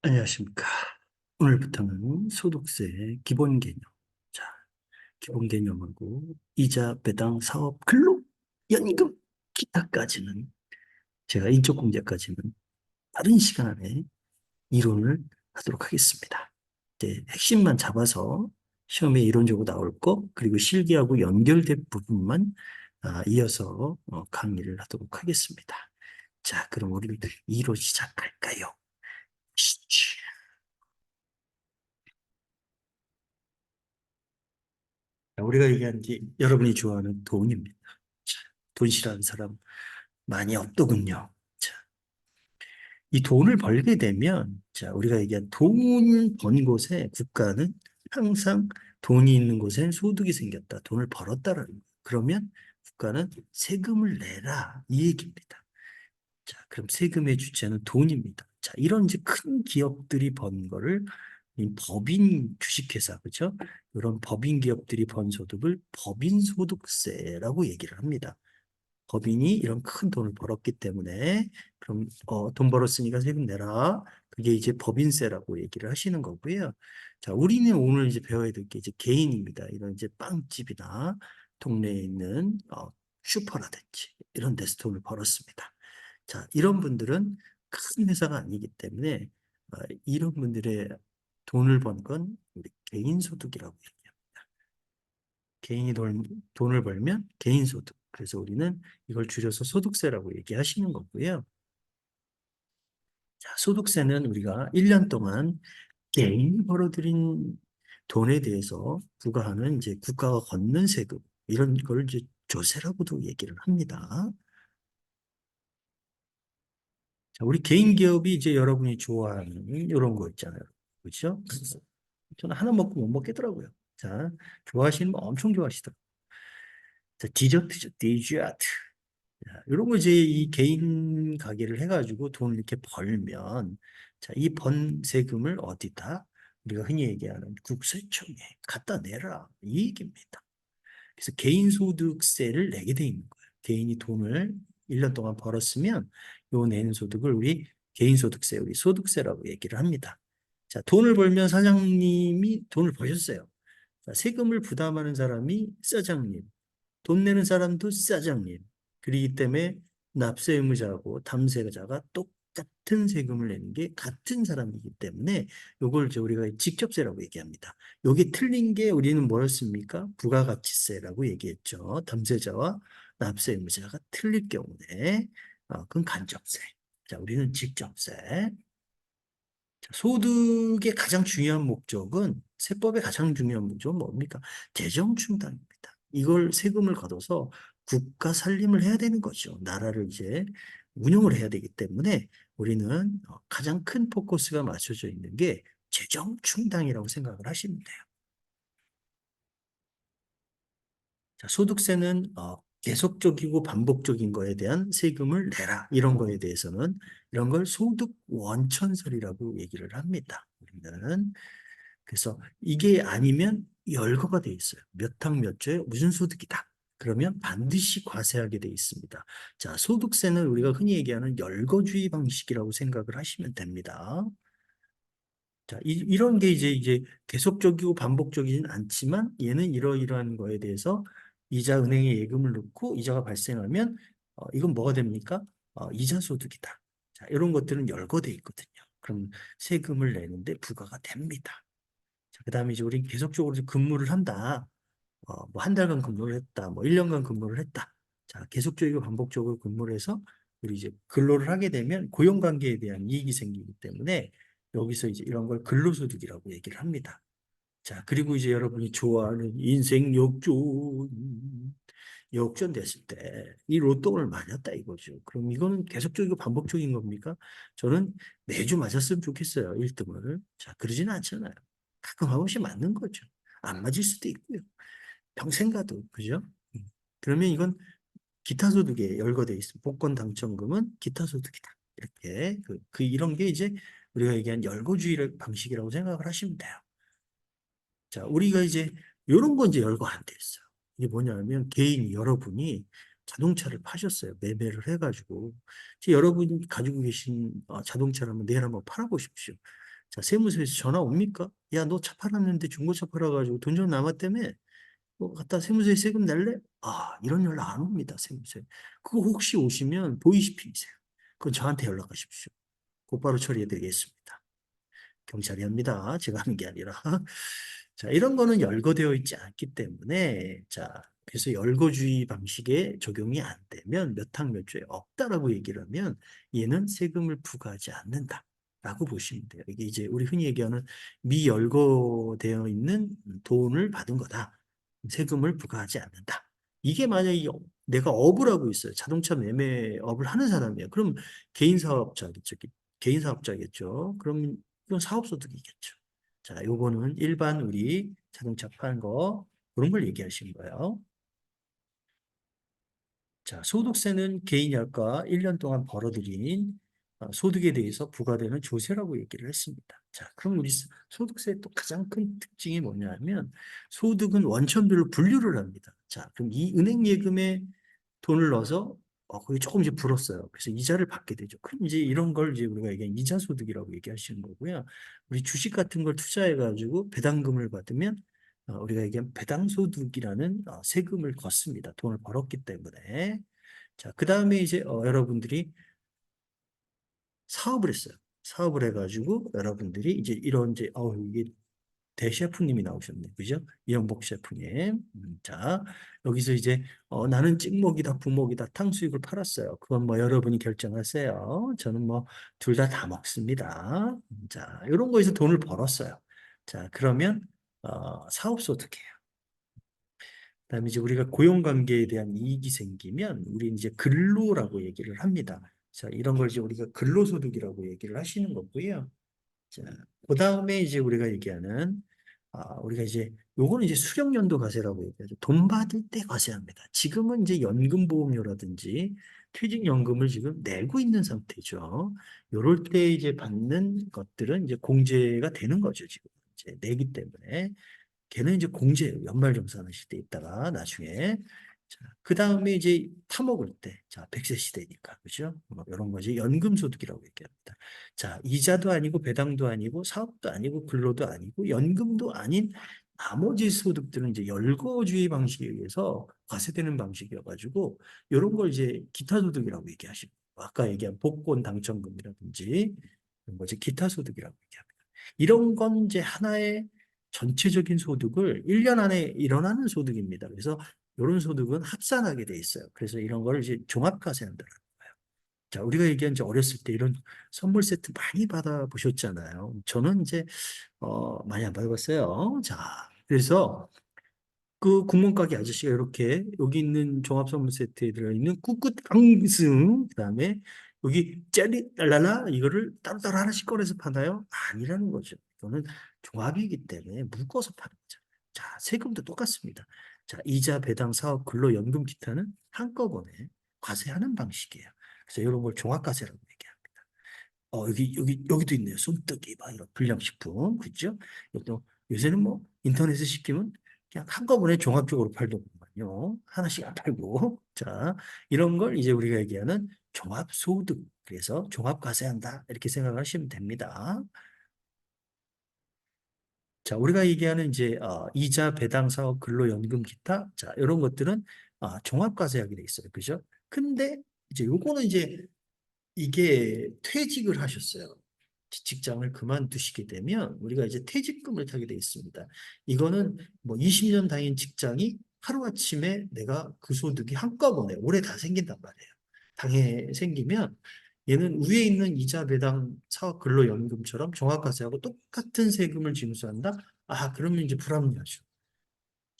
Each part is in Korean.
안녕하십니까. 오늘부터는 소득세 기본 개념. 자, 기본 개념하고 이자, 배당, 사업, 근로, 연금, 기타까지는 제가 인적 공제까지는 다른 시간 안에 이론을 하도록 하겠습니다. 이제 핵심만 잡아서 시험에 이론적으로 나올 거, 그리고 실기하고 연결된 부분만 이어서 강의를 하도록 하겠습니다. 자, 그럼 우리 이론 시작할까요? 우리가 얘기한 게 여러분이 좋아하는 돈입니다. 자, 돈 싫어하는 사람 많이 없더군요. 자, 이 돈을 벌게 되면, 자, 우리가 얘기한 돈 번 곳에 국가는 항상 돈이 있는 곳에 소득이 생겼다. 돈을 벌었다라는 거예요. 그러면 국가는 세금을 내라. 이 얘기입니다. 자, 그럼 세금의 주체는 돈입니다. 자, 이런 이제 큰 기업들이 번 거를 이 법인 주식회사, 그죠? 이런 법인 기업들이 번 소득을 법인 소득세라고 얘기를 합니다. 법인이 이런 큰 돈을 벌었기 때문에 그럼 돈 벌었으니까 세금 내라. 그게 이제 법인세라고 얘기를 하시는 거고요. 자, 우리는 오늘 이제 배워야 될 게 이제 개인입니다. 이런 이제 빵집이나 동네에 있는 슈퍼라든지 이런 데서 돈을 벌었습니다. 자, 이런 분들은 큰 회사가 아니기 때문에 이런 분들의 돈을 번 건 우리 개인소득이라고 얘기합니다. 개인이 돈을 벌면 개인소득. 그래서 우리는 이걸 줄여서 소득세라고 얘기하시는 거고요. 자, 소득세는 우리가 1년 동안 개인이 벌어들인 돈에 대해서 부과하는 이제 국가가 걷는 세금, 이런 걸 이제 조세라고도 얘기를 합니다. 자, 우리 개인 기업이 이제 여러분이 좋아하는 이런 거 있잖아요. 그렇죠? 저는 하나 먹고 못 먹겠더라고요. 자, 좋아하시는 분 엄청 좋아하시더라고요. 자, 디저트죠, 디저트. 자, 이런 거 이제 이 개인 가게를 해가지고 돈을 이렇게 벌면, 자, 이 번 세금을 어디다? 우리가 흔히 얘기하는 국세청에 갖다 내라. 이 얘기입니다. 그래서 개인소득세를 내게 돼 있는 거예요. 개인이 돈을 1년 동안 벌었으면 요 내는 소득을 우리 개인소득세, 우리 소득세라고 얘기를 합니다. 자, 돈을 벌면 사장님이 돈을 버셨어요. 자, 세금을 부담하는 사람이 사장님, 돈 내는 사람도 사장님. 그렇기 때문에 납세 의무자하고 담세자가 똑같은 세금을 내는 게 같은 사람이기 때문에 요걸 이제 우리가 직접세라고 얘기합니다. 요게 틀린 게 우리는 뭐였습니까? 부가가치세라고 얘기했죠. 담세자와 납세 의무자가 틀릴 경우에 그건 간접세. 자, 우리는 직접세. 자, 소득의 가장 중요한 목적은 세법의 가장 중요한 목적은 뭡니까? 재정 충당입니다. 이걸 세금을 걷어서 국가 살림을 해야 되는 거죠. 나라를 이제 운영을 해야 되기 때문에 우리는 가장 큰 포커스가 맞춰져 있는 게 재정 충당이라고 생각을 하시면 돼요. 자, 소득세는 계속적이고 반복적인 거에 대한 세금을 내라. 이런 거에 대해서는 이런 걸 소득 원천설이라고 얘기를 합니다. 우리는 그래서 이게 아니면 열거가 돼 있어요. 몇 항 몇 조에 무슨 소득이다. 그러면 반드시 과세하게 돼 있습니다. 자, 소득세는 우리가 흔히 얘기하는 열거주의 방식이라고 생각을 하시면 됩니다. 자, 이런 게 이제 계속적이고 반복적이진 않지만 얘는 이러이러한 거에 대해서 이자 은행에 예금을 넣고 이자가 발생하면 이건 뭐가 됩니까? 이자 소득이다. 자, 이런 것들은 열거돼 있거든요. 그럼 세금을 내는데 부과가 됩니다. 자, 그다음에 이제 우리 계속적으로 근무를 한다. 뭐 한 달간 근무를 했다. 뭐 1년간 근무를 했다. 자, 계속적이고 반복적으로 근무를 해서 우리 이제 근로를 하게 되면 고용관계에 대한 이익이 생기기 때문에 여기서 이제 이런 걸 근로소득이라고 얘기를 합니다. 자, 그리고 이제 여러분이 좋아하는 인생 역전 됐을 때 이 로또를 맞았다 이거죠. 그럼 이거는 계속적이고 반복적인 겁니까? 저는 매주 맞았으면 좋겠어요. 1등을. 자, 그러지는 않잖아요. 가끔 한 번씩 맞는 거죠. 안 맞을 수도 있고요. 평생 가도, 그죠? 그러면 이건 기타 소득에 열거돼 있습니다. 복권 당첨금은 기타 소득이다. 이렇게 이런 게 이제 우리가 얘기한 열거주의 방식이라고 생각을 하시면 돼요. 자, 우리가 이제 이런 건 이제 열거 안 돼 있어요. 이게 뭐냐면 개인 여러분이 자동차를 파셨어요. 매매를 해가지고. 여러분이 가지고 계신 자동차를 한번 내일 한번 팔아보십시오. 자, 세무서에서 전화 옵니까? 야, 너 차 팔았는데 중고차 팔아가지고 돈 좀 남았다며? 갖다 세무서에 세금 낼래? 이런 연락 안 옵니다, 세무서에. 그거 혹시 오시면 보이시피세요. 그건 저한테 연락하십시오. 곧바로 처리해드리겠습니다. 경찰이 합니다. 제가 하는 게 아니라. 자, 이런 거는 열거되어 있지 않기 때문에, 자, 그래서 열거주의 방식에 적용이 안 되면 몇 항 몇 조에 없다라고 얘기를 하면 얘는 세금을 부과하지 않는다. 라고 보시면 돼요. 이게 이제 우리 흔히 얘기하는 미열거되어 있는 돈을 받은 거다. 세금을 부과하지 않는다. 이게 만약에 내가 업을 하고 있어요. 자동차 매매업을 하는 사람이에요. 그럼 개인 사업자겠죠. 개인 사업자겠죠. 그럼 이건 사업소득이겠죠. 자, 요거는 일반 우리 자동차 파는 거 그런 걸 얘기하신 거예요. 자, 소득세는 개인이 아까 1년 동안 벌어들인 소득에 대해서 부과되는 조세라고 얘기를 했습니다. 자, 그럼 우리 소득세의 또 가장 큰 특징이 뭐냐면 소득은 원천별로 분류를 합니다. 자, 그럼 이 은행 예금에 돈을 넣어서 거기 조금씩 불었어요. 그래서 이자를 받게 되죠. 그럼 이제 이런 걸 이제 우리가 얘기한 이자 소득이라고 얘기하시는 거고요. 우리 주식 같은 걸 투자해가지고 배당금을 받으면 우리가 얘기한 배당소득이라는 세금을 걷습니다. 돈을 벌었기 때문에. 자, 그 다음에 이제 여러분들이 사업을 했어요. 사업을 해가지고 여러분들이 이제 이런 이제 이게 대셰프님이 나오셨네. 그죠? 이영복 셰프님. 자, 여기서 이제 나는 찍먹이다, 부먹이다, 탕수육을 팔았어요. 그건 뭐 여러분이 결정하세요. 저는 뭐 둘 다 먹습니다. 자, 이런 거에서 돈을 벌었어요. 자, 그러면 사업소득이에요. 그다음에 이제 우리가 고용관계에 대한 이익이 생기면 우리는 이제 근로라고 얘기를 합니다. 자, 이런 걸 이제 우리가 근로소득이라고 얘기를 하시는 거고요. 자, 그다음에 이제 우리가 얘기하는 우리가 이제 요거는 이제 수령연도 과세라고 얘기하죠. 돈 받을 때 과세합니다. 지금은 이제 연금보험료라든지 퇴직연금을 지금 내고 있는 상태죠. 요럴 때 이제 받는 것들은 이제 공제가 되는 거죠, 지금. 이제 내기 때문에. 걔는 이제 공제예요. 연말정산하실 때 있다가 나중에. 자, 그 다음에 이제 타먹을 때, 자, 100세 시대니까, 그죠? 뭐 이런 거지. 연금소득이라고 얘기합니다. 자, 이자도 아니고, 배당도 아니고, 사업도 아니고, 근로도 아니고, 연금도 아닌 나머지 소득들은 이제 열거주의 방식에 의해서 과세되는 방식이어가지고, 이런 걸 이제 기타소득이라고 얘기하시고, 아까 얘기한 복권 당첨금이라든지, 이런 거지 기타 소득이라고 얘기합니다. 이런 건 이제 하나의 전체적인 소득을 1년 안에 일어나는 소득입니다. 그래서 이런 소득은 합산하게 돼 있어요. 그래서 이런 걸 이제 종합과세한다는 거예요. 자, 우리가 얘기한 이제 어렸을 때 이런 선물 세트 많이 받아보셨잖아요. 저는 이제 많이 안 받아봤어요. 자, 그래서 그 구멍가게 아저씨가 이렇게 여기 있는 종합 선물 세트에 들어있는 꿋꿋 강승 그다음에 여기 젤리 랄랄라 이거를 따로따로 하나씩 꺼내서 파나요? 아니라는 거죠. 이거는 종합이기 때문에 묶어서 파는 거죠. 자, 세금도 똑같습니다. 자, 이자, 배당, 사업, 근로, 연금, 기타는 한꺼번에 과세하는 방식이에요. 그래서 이런 걸 종합과세라고 얘기합니다. 여기도 있네요. 솜떡이, 막 이런 불량식품. 그죠? 또 요새는 뭐 인터넷에 시키면 그냥 한꺼번에 종합적으로 팔더군요. 하나씩 안 팔고. 자, 이런 걸 이제 우리가 얘기하는 종합소득. 그래서 종합과세한다. 이렇게 생각하시면 됩니다. 자, 우리가 얘기하는 이제 이자, 배당, 사업, 근로연금, 기타. 자, 이런 것들은 종합과세하게 돼 있어요. 그죠? 근데 이제 요거는 이제 이게 퇴직을 하셨어요. 직장을 그만두시게 되면 우리가 이제 퇴직금을 타게 돼 있습니다. 이거는 뭐 20년 다닌 직장이 하루아침에 내가 그 소득이 한꺼번에 올해 다 생긴단 말이에요. 당해 생기면 얘는 위에 있는 이자 배당 사업 근로연금처럼 종합과세하고 똑같은 세금을 징수한다. 그러면 이제 불합리하죠.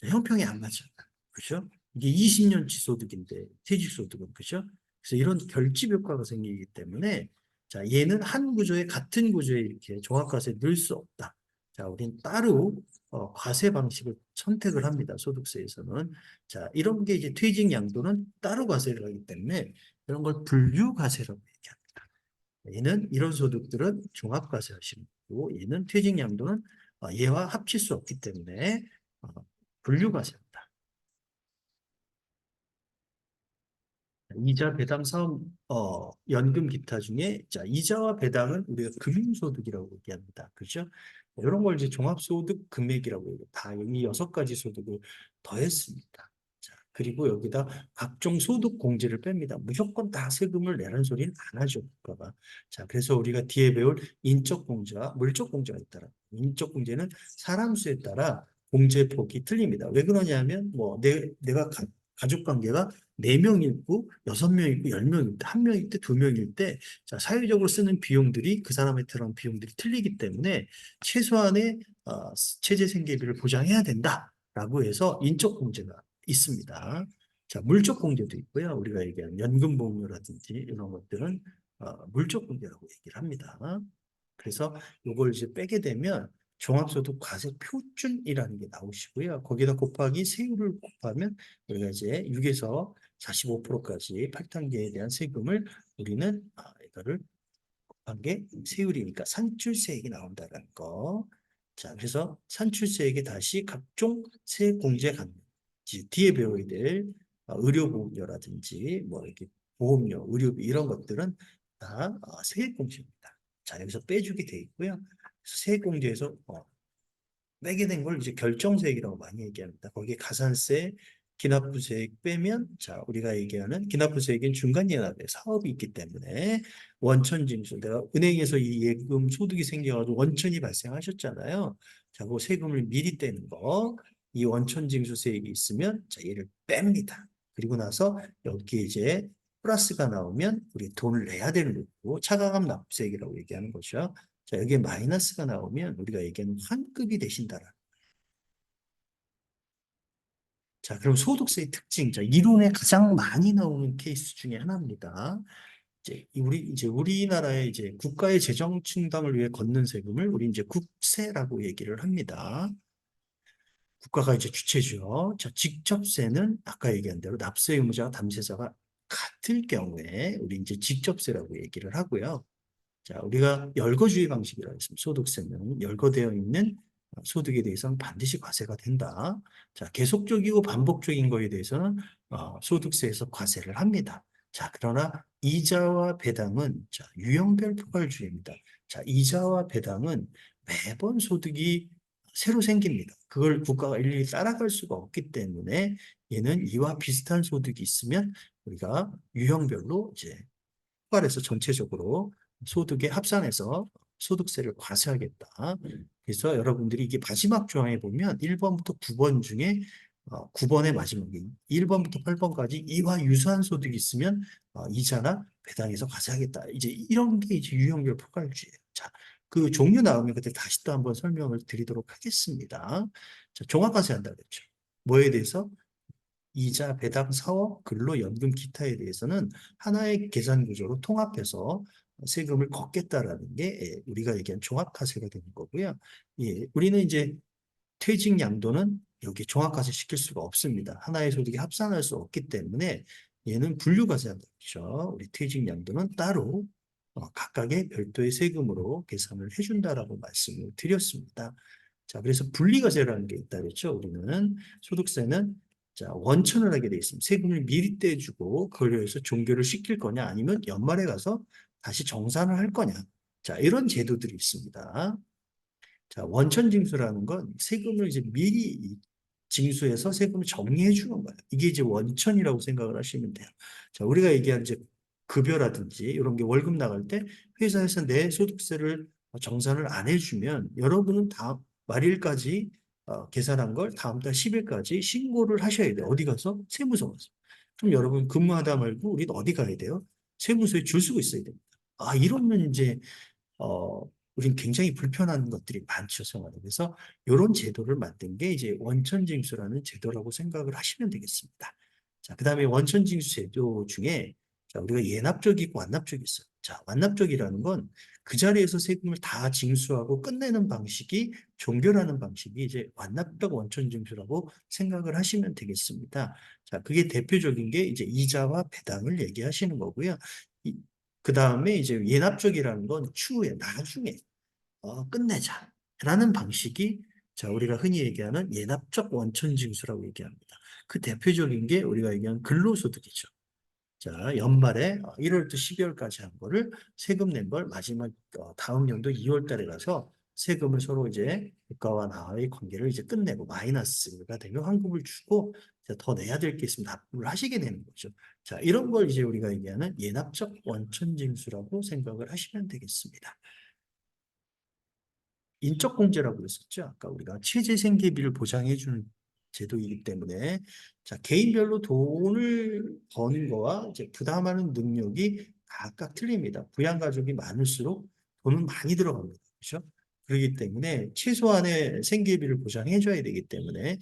형평이 안 맞아. 그죠? 이게 20년치 소득인데, 퇴직소득은, 그죠? 그래서 이런 결집 효과가 생기기 때문에, 자, 얘는 한 구조에, 같은 구조에 이렇게 종합과세 넣을 수 없다. 자, 우린 따로 과세 방식을 선택을 합니다. 소득세에서는. 자, 이런 게 이제 퇴직 양도는 따로 과세를 하기 때문에, 이런 걸 분류과세라고 얘기합니다. 얘는 이런 소득들은 종합과세 하시는 거고, 얘는 퇴직 양도는 얘와 합칠 수 없기 때문에, 어, 분류과세입니다. 이자 배당 사업 연금 기타 중에 자 이자와 배당은 우리가 금융소득이라고 얘기합니다. 그렇죠? 이런 걸 이제 종합소득 금액이라고 얘기해요. 다이 여섯 가지 소득을 더했습니다. 자, 그리고 여기다 각종 소득 공제를 뺍니다. 무조건 다 세금을 내라는 소리는 안 하죠, 국가가. 자, 그래서 우리가 뒤에 배울 인적 공제와 물적 공제가 있더라. 인적 공제는 사람 수에 따라 공제 폭이 틀립니다. 왜 그러냐면 뭐 내가 가족 관계가 네 명 있고 여섯 명 있고 열 명 있고 한 명일 때 두 명일 때 자, 사회적으로 쓰는 비용들이 그 사람에 들어간 비용들이 틀리기 때문에 최소한의 체제 생계비를 보장해야 된다라고 해서 인적 공제가 있습니다. 자, 물적 공제도 있고요. 우리가 얘기하는 연금보험료라든지 이런 것들은 물적 공제라고 얘기를 합니다. 그래서 이걸 이제 빼게 되면 종합소득 과세 표준이라는 게 나오시고요. 거기다 곱하기 세율을 곱하면 우리가 이제 6에서 45%까지 8단계에 대한 세금을 우리는 이거를 곱한 게 세율이니까 산출세액이 나온다는 거. 자, 그래서 산출세액에 다시 각종 세공제 감면. 뒤에 배워야 될 의료보험료라든지 뭐 이렇게 보험료, 의료비 이런 것들은 다 세액공제입니다. 자, 여기서 빼주게 돼 있고요. 세액공제에서 빼게 된 걸 이제 결정세액이라고 많이 얘기합니다. 거기에 가산세, 기납부세액 빼면 자 우리가 얘기하는 기납부세액은 중간예납의 사업이 있기 때문에 원천징수 내가 은행에서 이 예금 소득이 생겨가지고 원천이 발생하셨잖아요. 자, 그 세금을 미리 떼는 거, 이 원천징수세액이 있으면 자 얘를 뺍니다. 그리고 나서 여기 이제 플러스가 나오면 우리 돈을 내야 되는 거고 차가감 납부세액이라고 얘기하는 거죠. 자, 여기에 마이너스가 나오면 우리가 얘기하는 환급이 되신다라. 자, 그럼 소득세의 특징. 자, 이론에 가장 많이 나오는 케이스 중에 하나입니다. 이제 우리나라의 이제 국가의 재정 충당을 위해 걷는 세금을 우리 이제 국세라고 얘기를 합니다. 국가가 이제 주체죠. 자, 직접세는 아까 얘기한 대로 납세 의무자와 담세자가 같을 경우에 우리 이제 직접세라고 얘기를 하고요. 자, 우리가 열거주의 방식이라고 했습니다. 소득세는 열거되어 있는 소득에 대해서는 반드시 과세가 된다. 자, 계속적이고 반복적인 거에 대해서는 소득세에서 과세를 합니다. 자, 그러나 이자와 배당은 자, 유형별 포괄주의입니다. 자, 이자와 배당은 매번 소득이 새로 생깁니다. 그걸 국가가 일일이 따라갈 수가 없기 때문에 얘는 이와 비슷한 소득이 있으면 우리가 유형별로 이제 포괄해서 전체적으로 소득에 합산해서 소득세를 과세하겠다. 그래서 여러분들이 이게 마지막 조항에 보면 1번부터 9번 중에 9번의 마지막에 1번부터 8번까지 이와 유사한 소득이 있으면 이자나 배당에서 과세하겠다. 이제 이런 게 이제 유형별 포괄주의예요. 자, 그 종류 나오면 그때 다시 또 한번 설명을 드리도록 하겠습니다. 자, 종합과세 한다고 했죠. 뭐에 대해서? 이자, 배당, 사업, 근로, 연금, 기타에 대해서는 하나의 계산 구조로 통합해서 세금을 걷겠다라는 게 우리가 얘기한 종합과세가 되는 거고요. 예, 우리는 이제 퇴직 양도는 여기 종합과세 시킬 수가 없습니다. 하나의 소득이 합산할 수 없기 때문에 얘는 분류과세한다. 그렇죠? 우리 퇴직 양도는 따로 각각의 별도의 세금으로 계산을 해준다라고 말씀을 드렸습니다. 자, 그래서 분리과세라는 게 있다 그랬죠. 우리는 소득세는 자, 원천을 하게 돼 있습니다. 세금을 미리 떼주고 그걸 위해서 종교를 시킬 거냐 아니면 연말에 가서 다시 정산을 할 거냐. 자, 이런 제도들이 있습니다. 자, 원천 징수라는 건 세금을 이제 미리 징수해서 세금을 정리해 주는 거예요. 이게 이제 원천이라고 생각을 하시면 돼요. 자, 우리가 얘기한 이제 급여라든지 이런 게 월급 나갈 때 회사에서 내 소득세를 정산을 안 해주면 여러분은 다음 말일까지 계산한 걸 다음 달 10일까지 신고를 하셔야 돼요. 어디 가서? 세무서 가서. 그럼 여러분 근무하다 말고 우리는 어디 가야 돼요? 세무서에 줄 서고 있어야 됩니다. 이러면 이제 어, 우린 굉장히 불편한 것들이 많죠, 생활에. 그래서 이런 제도를 만든 게 이제 원천징수라는 제도라고 생각을 하시면 되겠습니다. 자, 그 다음에 원천징수 제도 중에 자, 우리가 예납적이 있고 완납적이 있어요. 자, 완납적이라는 건 그 자리에서 세금을 다 징수하고 끝내는 방식이 종결하는 방식이 이제 완납적 원천징수라고 생각을 하시면 되겠습니다. 자, 그게 대표적인 게 이제 이자와 배당을 얘기하시는 거고요. 그 다음에 이제 예납적이라는 건 추후에 나중에 끝내자라는 방식이 자 우리가 흔히 얘기하는 예납적 원천징수라고 얘기합니다. 그 대표적인 게 우리가 얘기하는 근로소득이죠. 자, 연말에 1월부터 12월까지 한 거를 세금 낸 걸 마지막 다음 연도 2월 달에 가서 세금을 서로 이제 국가와 나와의 관계를 이제 끝내고 마이너스가 되면 환급을 주고 이제 더 내야 될 게 있으면 납부를 하시게 되는 거죠. 자, 이런 걸 이제 우리가 얘기하는 예납적 원천징수라고 생각을 하시면 되겠습니다. 인적공제라고 했었죠. 아까 우리가 체제 생계비를 보장해주는 제도이기 때문에 자 개인별로 돈을 버는 거와 이제 부담하는 능력이 각각 틀립니다. 부양가족이 많을수록 돈은 많이 들어갑니다. 그렇죠? 그렇기 때문에 최소한의 생계비를 보장해줘야 되기 때문에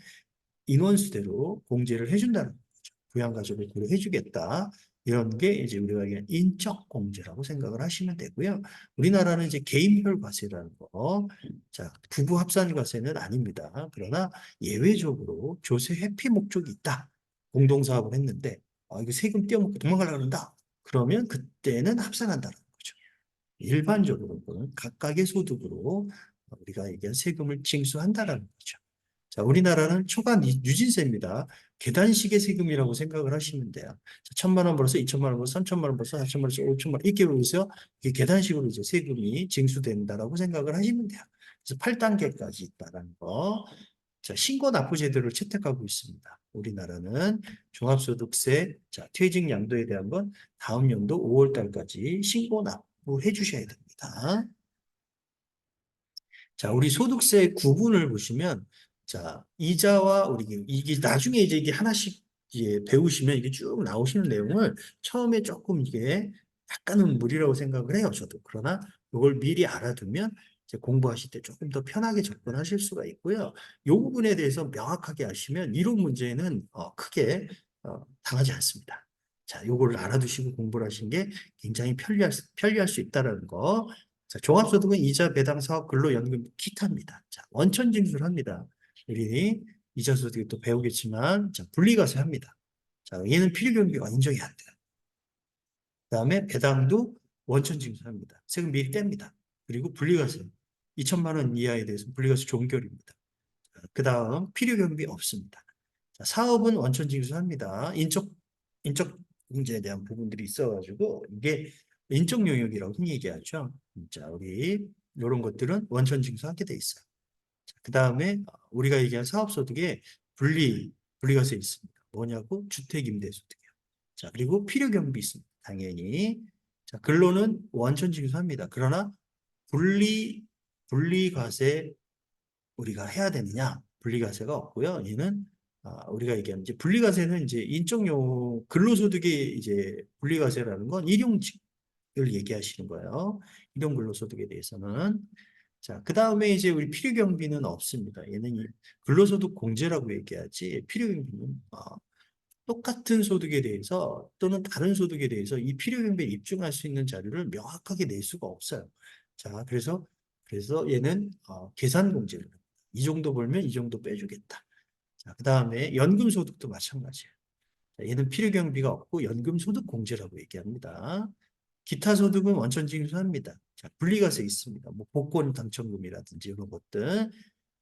인원수대로 공제를 해준다는 거죠. 부양가족을 고려해주겠다. 이런 게 이제 우리가 얘기하는 인적 공제라고 생각을 하시면 되고요. 우리나라는 이제 개인별 과세라는 거, 자, 부부 합산 과세는 아닙니다. 그러나 예외적으로 조세 회피 목적이 있다. 공동사업을 했는데, 이거 세금 떼어먹고 도망가려고 그런다. 그러면 그때는 합산한다는 거죠. 일반적으로는 각각의 소득으로 우리가 얘기한 세금을 징수한다는 거죠. 자, 우리나라는 초과 유진세입니다. 계단식의 세금이라고 생각을 하시면 돼요. 자, 1,000만 원 벌어서 2,000만 원 벌어서 3,000만 원 벌어서 4,000만 원 벌어서 5,000만 원 이렇게 벌어서 이게 계단식으로 이제 세금이 징수된다라고 생각을 하시면 돼요. 그래서 8단계까지 있다라는 거. 자, 신고납부제도를 채택하고 있습니다. 우리나라는 종합소득세, 자, 퇴직 양도에 대한 건 다음 연도 5월 달까지 신고납부해 주셔야 됩니다. 자, 우리 소득세 구분을 보시면, 자, 이자와 우리 이게 나중에 이제 이게 하나씩 이제 배우시면 이게 쭉 나오시는 내용을 처음에 조금 이게 약간은 무리라고 생각을 해요, 저도. 그러나 이걸 미리 알아두면 이제 공부하실 때 조금 더 편하게 접근하실 수가 있고요. 이 부분에 대해서 명확하게 아시면 이론 문제는 크게 당하지 않습니다. 자, 요거를 알아두시고 공부를 하신 게 굉장히 편리할 수 있다는 거. 자, 종합소득은 이자, 배당, 사업, 근로연금, 기타입니다. 자, 원천 징수를 합니다. 우리 이자 소득이 또 배우겠지만, 자, 분리과세 합니다. 자, 얘는 필요경비가 인정이 안 돼요. 그 다음에 배당도 원천 징수합니다. 세금 미리 뗍니다. 그리고 분리과세. 2천만 원 이하에 대해서 분리과세 종결입니다. 그 다음 필요경비 없습니다. 자, 사업은 원천 징수합니다. 인적 문제에 대한 부분들이 있어가지고 이게 인적 영역이라고 흔히 얘기하죠. 자, 우리 이런 것들은 원천 징수하게 돼 있어요. 그 다음에 우리가 얘기한 사업소득에 분리과세 있습니다. 뭐냐고? 주택임대소득이요. 자, 그리고 필요경비 있습니다. 당연히. 자, 근로는 원천 징수합니다. 그러나 분리 분리과세 우리가 해야 되느냐? 분리과세가 없고요. 얘는 우리가 얘기하는 이제 분리과세는 이제 인적용 근로소득의 이제 분리과세라는 건 일용직을 얘기하시는 거예요. 일용 근로소득에 대해서는 자, 그 다음에 이제 우리 필요경비는 없습니다. 얘는 근로소득 공제라고 얘기하지 필요경비는 똑같은 소득에 대해서 또는 다른 소득에 대해서 이 필요경비에 입증할 수 있는 자료를 명확하게 낼 수가 없어요. 자, 그래서 얘는 계산 공제를 합니다. 이 정도 벌면 이 정도 빼주겠다. 자, 그 다음에 연금소득도 마찬가지예요. 자, 얘는 필요경비가 없고 연금소득 공제라고 얘기합니다. 기타 소득은 원천 징수합니다. 자, 분리과세 있습니다. 뭐 복권 당첨금이라든지 이런 것들.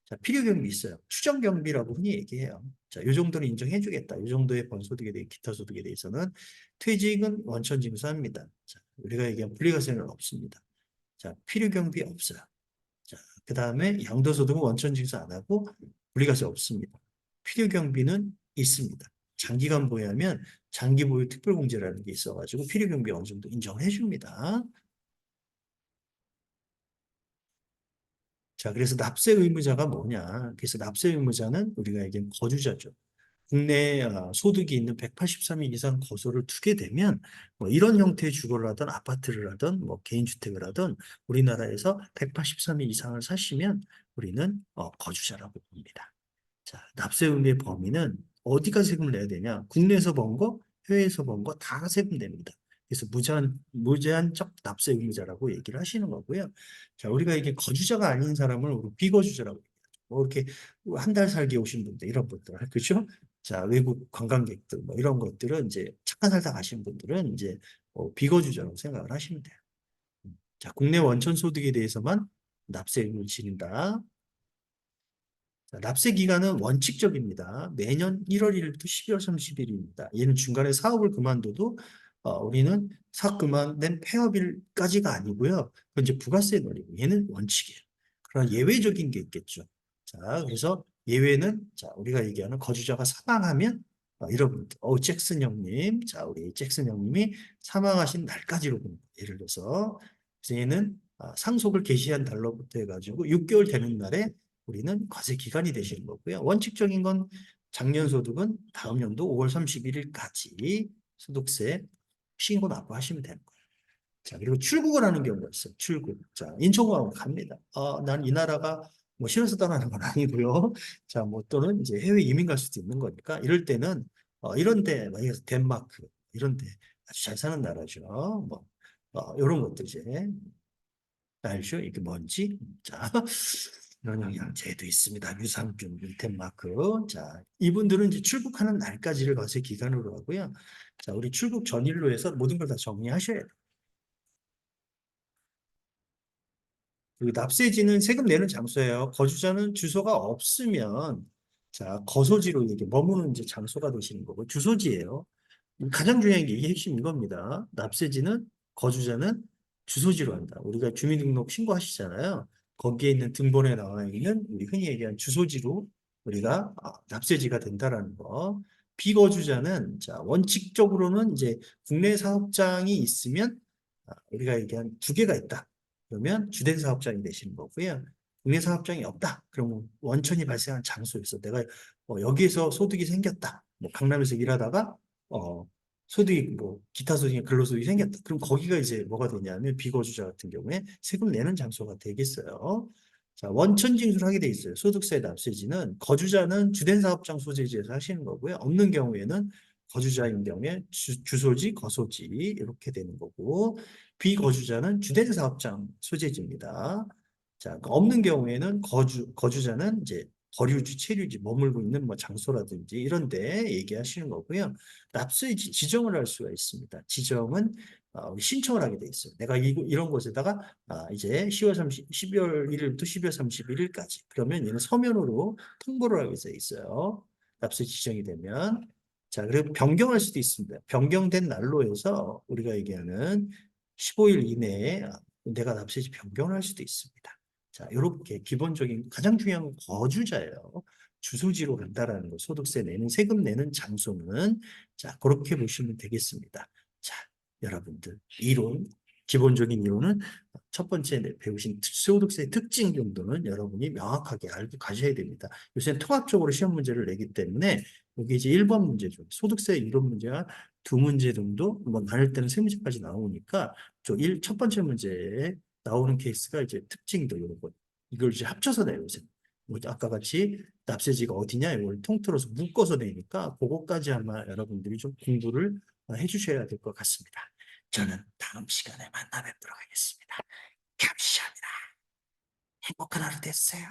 자, 필요경비 있어요. 추정경비라고 흔히 얘기해요. 자, 이 정도는 인정해주겠다. 이 정도의 번소득에 대해 기타 소득에 대해서는 퇴직은 원천 징수합니다. 자, 우리가 얘기한 분리과세는 없습니다. 자, 필요경비 없어요. 자, 그 다음에 양도소득은 원천 징수 안 하고 분리과세 없습니다. 필요경비는 있습니다. 장기간 보유하면 장기보유 특별공제라는 게 있어가지고 필요경비 어느 정도 인정해 줍니다. 자, 그래서 납세 의무자가 뭐냐? 그래서 납세 의무자는 우리가 얘기한 거주자죠. 국내 소득이 있는 183일 이상 거소를 두게 되면 뭐 이런 형태의 주거를 하든 아파트를 하든 뭐 개인주택을 하든 우리나라에서 183일 이상을 사시면 우리는 거주자라고 봅니다. 자, 납세 의무의 범위는 어디가 세금을 내야 되냐? 국내에서 번 거, 해외에서 번 거 다 세금 냅니다. 그래서 무제한적 납세 의무자라고 얘기를 하시는 거고요. 자, 우리가 이게 거주자가 아닌 사람을 우리 비거주자라고 얘기하죠. 뭐 이렇게 한 달 살기 오신 분들, 이런 분들, 그렇죠? 자, 외국 관광객들, 뭐 이런 것들은 이제 잠깐 살다 가신 분들은 이제 비거주자라고 생각을 하시면 돼요. 자, 국내 원천 소득에 대해서만 납세 의무를 지른다. 자, 납세 기간은 원칙적입니다. 매년 1월 1일부터 12월 30일입니다. 얘는 중간에 사업을 그만둬도 우리는 그만된 폐업일까지가 아니고요. 그건 이제 부가세 논리고 얘는 원칙이에요. 그러나 예외적인 게 있겠죠. 자, 그래서 예외는 자, 우리가 얘기하는 거주자가 사망하면 여러분들, 잭슨 형님, 자, 우리 잭슨 형님이 사망하신 날까지로 보는 거예요. 예를 들어서 그래서 얘는 상속을 개시한 달로부터 해가지고 6개월 되는 날에 우리는 과세 기간이 되시는 거고요. 원칙적인 건 작년 소득은 다음 연도 5월 31일까지 소득세 신고 납부하시면 되는 거예요. 자, 그리고 출국을 하는 경우가 있어요. 출국. 자, 인천공항으로 갑니다. 난 이 나라가 뭐 싫어서 떠나는 건 아니고요. 자, 뭐 또는 이제 해외 이민 갈 수도 있는 거니까 이럴 때는 이런 데, 만약에 덴마크 이런 데 아주 잘 사는 나라죠. 뭐 이런 것들 이제 알죠? 이게 뭔지. 자, 면역양제도 있습니다. 유산균, 덴마크. 자, 이분들은 이제 출국하는 날까지를 과세 기간으로 하고요. 자, 우리 출국 전일로 해서 모든 걸 다 정리하셔야 돼요. 그리고 납세지는 세금 내는 장소예요. 거주자는 주소가 없으면 자, 거소지로 이게 머무는 이제 장소가 되시는 거고 주소지예요. 가장 중요한 게 이게 핵심 이겁니다. 납세지는 거주자는 주소지로 한다. 우리가 주민등록 신고하시잖아요. 거기에 있는 등본에 나와 있는 우리 흔히 얘기한 주소지로 우리가 납세지가 된다라는 거. 비거주자는 자 원칙적으로는 이제 국내 사업장이 있으면 우리가 얘기한 두 개가 있다. 그러면 주된 사업장이 되시는 거고요. 국내 사업장이 없다. 그러면 원천이 발생한 장소에서 내가 여기에서 소득이 생겼다. 뭐 강남에서 일하다가 어, 소득이 뭐 기타 소득이 근로소득이 생겼다. 그럼 거기가 이제 뭐가 되냐면 비거주자 같은 경우에 세금 내는 장소가 되겠어요. 자, 원천 징수를 하게 돼 있어요. 소득세 납세지는 거주자는 주된 사업장 소재지에서 하시는 거고요. 없는 경우에는 거주자인 경우에 주소지, 거소지 이렇게 되는 거고 비거주자는 주된 사업장 소재지입니다. 자, 없는 경우에는 거주자는 이제 거류지, 체류지, 머물고 있는 뭐 장소라든지 이런 데 얘기하시는 거고요. 납세의 지정을 할 수가 있습니다. 지정은 신청을 하게 돼 있어요. 내가 이런 곳에다가 이제 12월 1일부터 12월 31일까지 그러면 얘는 서면으로 통보를 하게 돼 있어요. 납세 지정이 되면 자, 그리고 변경할 수도 있습니다. 변경된 날로 해서 우리가 얘기하는 15일 이내에 내가 납세지 변경을 할 수도 있습니다. 자, 이렇게 기본적인 가장 중요한 건 거주자예요. 주소지로 간다라는 거, 소득세 내는 세금 내는 장소는 자, 그렇게 보시면 되겠습니다. 자, 여러분들 이론 기본적인 이론은 첫 번째 배우신 소득세 특징 정도는 여러분이 명확하게 알고 가셔야 됩니다. 요새 통합적으로 시험 문제를 내기 때문에 여기 이제 1번 문제죠. 소득세 이론 문제가 두 문제 정도, 뭐 나눌 때는 세 문제까지 나오니까 첫 번째 문제에 나오는 케이스가 이제 특징도 이런 거. 이걸 이제 합쳐서 내요, 요새. 뭐 아까 같이 납세지가 어디냐 이걸 통틀어서 묶어서 내니까 그거까지 아마 여러분들이 좀 공부를 해주셔야 될 것 같습니다. 저는 다음 시간에 만나 뵙도록 하겠습니다. 감사합니다. 행복한 하루 되세요.